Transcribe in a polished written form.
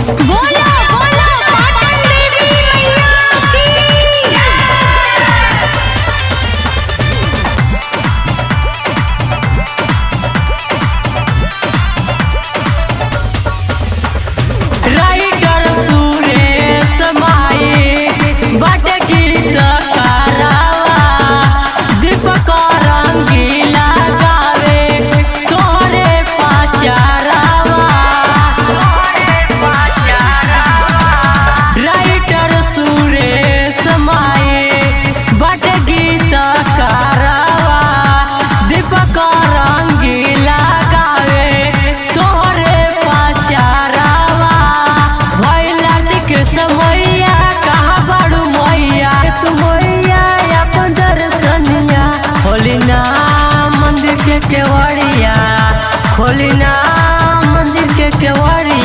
बोलो बोलो पाटन देवी मैया की। राइटर सुरेश माई बट गीत करावा दीपक रंगीला गावे तोरे पाचारावा राइटर सुरेश माई बट गीत करावा दीपक रंगीला गावे तोरे पाचारावा के समैया कहाँ बड़ू मैया तू मैया अपन दर्शनिया खोली ना मंदिर के केवड़िया खोली ना मंदिर के केवड़िया।